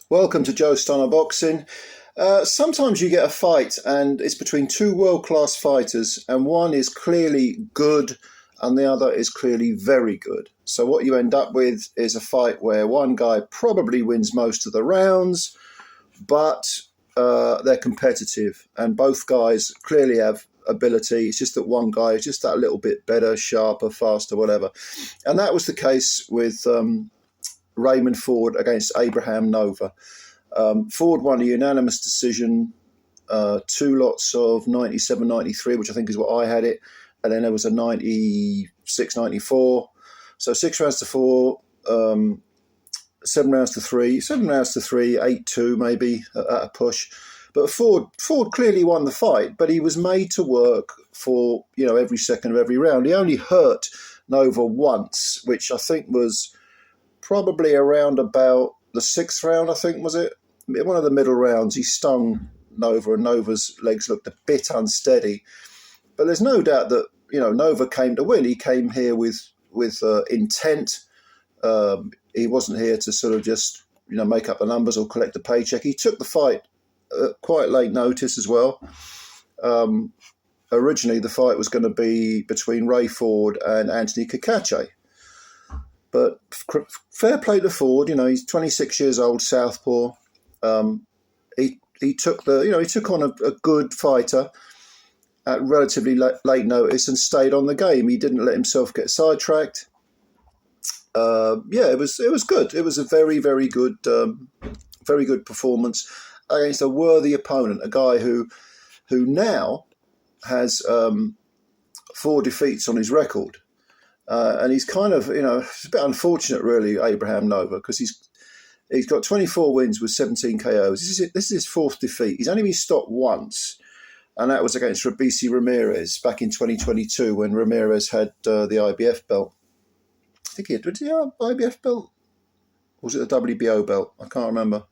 Welcome to Joe Stunner Boxing. Sometimes you get a fight and it's between two world-class fighters and one is clearly good and the other is clearly very good. So what you end up with is a fight where one guy probably wins most of the rounds, but they're competitive and both guys clearly have ability. It's just that one guy is just that little bit better, sharper, faster, whatever. And that was the case with Raymond Ford against Abraham Nova. Ford won a unanimous decision, two lots of 97, 93, which I think is what I had it. And then there was a 96, 94. So 6 rounds to 4, 7 rounds to 3, 7 rounds to 3, 8-2 maybe at a push. But Ford clearly won the fight, but he was made to work for, every second of every round. He only hurt Nova once, which I think was probably around about the 6th round, I think, was it? One of the middle rounds, he stung Nova, and Nova's legs looked a bit unsteady. But there's no doubt that, Nova came to win. He came here with intent. He wasn't here to sort of just, make up the numbers or collect a paycheck. He took the fight at quite late notice as well. Originally, the fight was going to be between Ray Ford and Anthony Kakache. But fair play to Ford. He's 26 years old, southpaw. He took on a good fighter at relatively late notice and stayed on the game. He didn't let himself get sidetracked. It was good. It was a very, very good performance against a worthy opponent, a guy who now has 4 defeats on his record. And he's kind of, it's a bit unfortunate, really, Abraham Nova, because he's got 24 wins with 17 KOs. This is his 4th defeat. He's only been stopped once, and that was against Rabisi Ramirez back in 2022 when Ramirez had the IBF belt. I think did he have IBF belt? Or was it the WBO belt? I can't remember.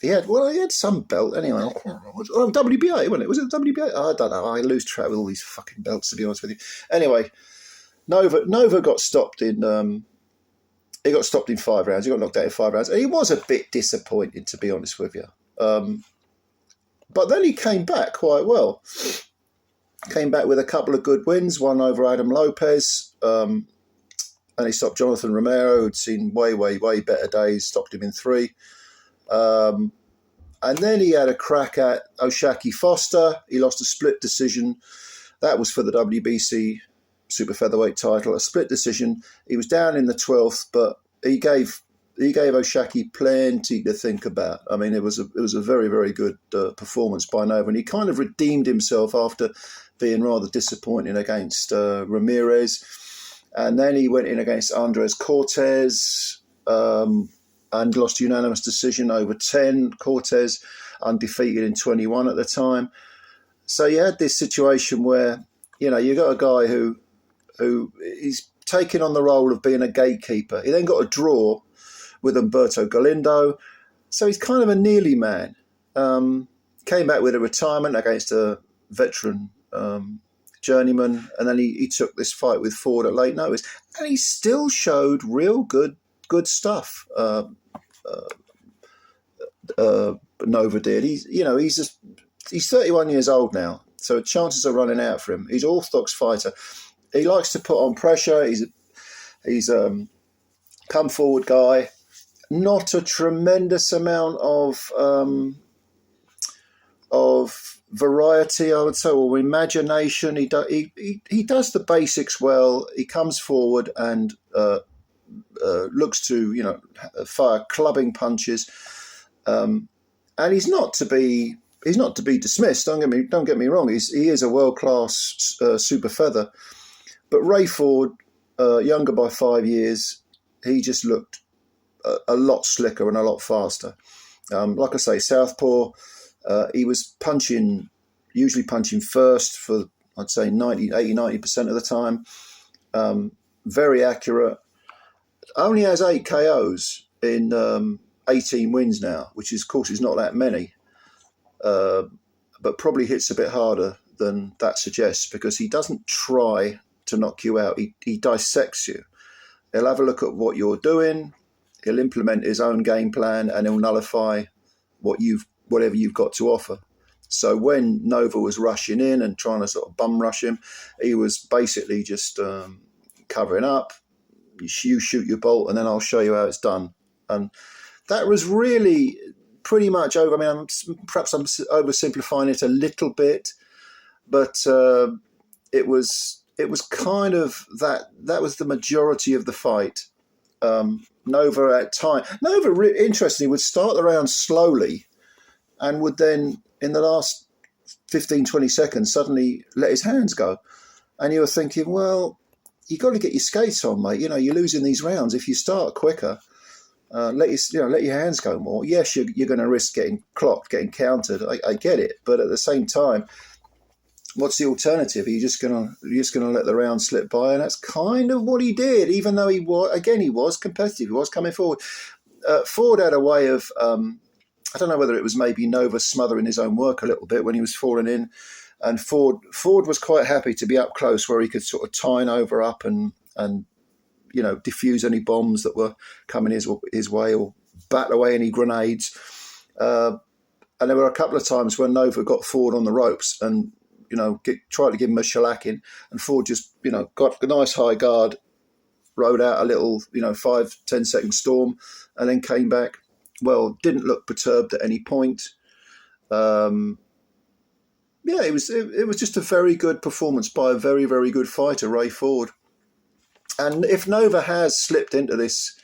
He had some belt anyway. I can't remember. WBA, wasn't it? Was it the WBA? I don't know. I lose track with all these fucking belts, to be honest with you. Anyway, Nova got stopped in. He got stopped in 5 rounds. He got knocked out in 5 rounds. And he was a bit disappointed, to be honest with you. But then he came back quite well. Came back with a couple of good wins. One over Adam Lopez. And he stopped Jonathan Romero, who'd seen way, way, way better days. Stopped him in 3. And then he had a crack at Oshaki Foster. He lost a split decision. That was for the WBC super featherweight title, a split decision. He was down in the 12th, but he gave Oshaki plenty to think about. I mean, it was a very, very good performance by Nova, and he kind of redeemed himself after being rather disappointing against Ramirez. And then he went in against Andres Cortez and lost unanimous decision over 10. Cortez undefeated in 21 at the time. So you had this situation where, you got a guy who he's taking on the role of being a gatekeeper. He then got a draw with Humberto Galindo. So he's kind of a nearly man. Came back with a retirement against a veteran journeyman. And then he took this fight with Ford at late notice. And he still showed real good stuff. Nova did. He's 31 years old now. So chances are running out for him. He's an orthodox fighter. He likes to put on pressure. He's a come forward guy. Not a tremendous amount of variety, I would say, or imagination. He does the basics well. He comes forward and looks to fire clubbing punches, and he's not to be dismissed. Don't get me wrong. He is a world class super feather. But Ray Ford, younger by 5 years, he just looked a lot slicker and a lot faster. Like I say, southpaw, he was usually punching first for, I'd say, 80-90% of the time. Very accurate. Only has 8 KOs in 18 wins now, which is, of course, is not that many. But probably hits a bit harder than that suggests because he doesn't try to knock you out. He dissects you. He'll have a look at what you're doing. He'll implement his own game plan and he'll nullify whatever you've got to offer. So when Nova was rushing in and trying to sort of bum rush him, he was basically just covering up. You shoot your bolt, and then I'll show you how it's done. And that was really pretty much over. I mean, perhaps I'm oversimplifying it a little bit, but it was kind of that. That was the majority of the fight. Nova interestingly would start the round slowly, and would then, in the last 15, 20 seconds, suddenly let his hands go. And you were thinking, well, you got to get your skates on, mate. You know, you're losing these rounds. If you start quicker, let your hands go more. Yes, you're going to risk getting clocked, getting countered. I get it, but at the same time, what's the alternative? Are you just going to let the round slip by? And that's kind of what he did. Even though he was competitive, he was coming forward. Ford had a way of, I don't know whether it was maybe Nova smothering his own work a little bit when he was falling in. And Ford was quite happy to be up close where he could sort of tie Nova up and diffuse any bombs that were coming his way, or bat away any grenades. And there were a couple of times when Nova got Ford on the ropes and tried to give him a shellacking, and Ford just got a nice high guard, rode out a little 5-10 second storm, and then came back. Well, didn't look perturbed at any point. It was just a very good performance by a very, very good fighter, Ray Ford. And if Nova has slipped into this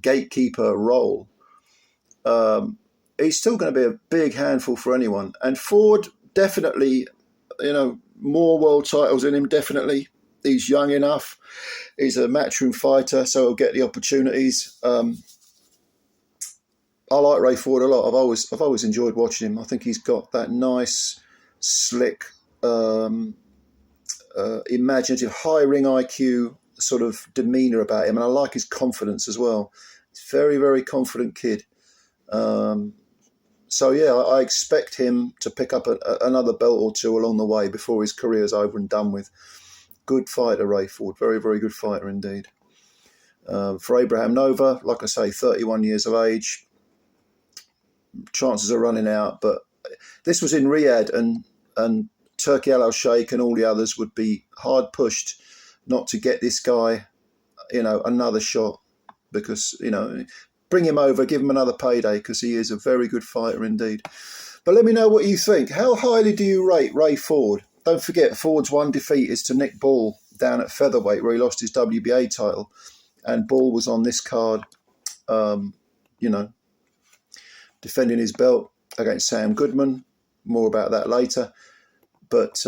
gatekeeper role, he's still going to be a big handful for anyone. And Ford definitely, more world titles in him, definitely. He's young enough. He's a matchroom fighter, so he'll get the opportunities. I like Ray Ford a lot. I've always enjoyed watching him. I think he's got that nice, slick, imaginative, high ring IQ sort of demeanour about him, and I like his confidence as well. He's a very, very confident kid. So yeah, I expect him to pick up another belt or two along the way before his career's over and done with. Good fighter, Ray Ford. Very, very good fighter indeed. For Abraham Nova, like I say, 31 years of age. Chances are running out, but this was in Riyadh, and Turki Al-Sheikh and all the others would be hard pushed not to get this guy, another shot, because, bring him over, give him another payday, because he is a very good fighter indeed. But let me know what you think. How highly do you rate Ray Ford? Don't forget, Ford's one defeat is to Nick Ball down at featherweight, where he lost his WBA title, and Ball was on this card, defending his belt against Sam Goodman. More about that later. But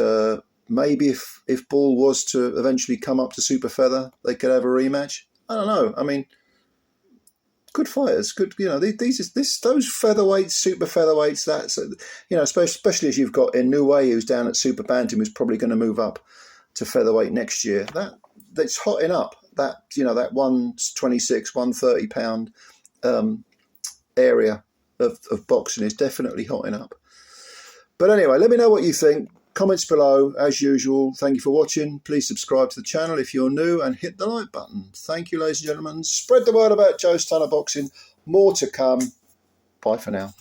maybe if Ball was to eventually come up to super feather, they could have a rematch. I don't know. I mean, good fighters. Good, those featherweights, super featherweights. That's especially as you've got Inoue, who's down at super bantam, who's probably going to move up to featherweight next year. That's hotting up. That 126, 130 pound area of boxing is definitely hotting up. But anyway, let me know what you think. Comments below, as usual. Thank you for watching. Please subscribe to the channel if you're new and hit the like button. Thank you, ladies and gentlemen. Spread the word about Joe's Ton of Boxing. More to come. Bye for now.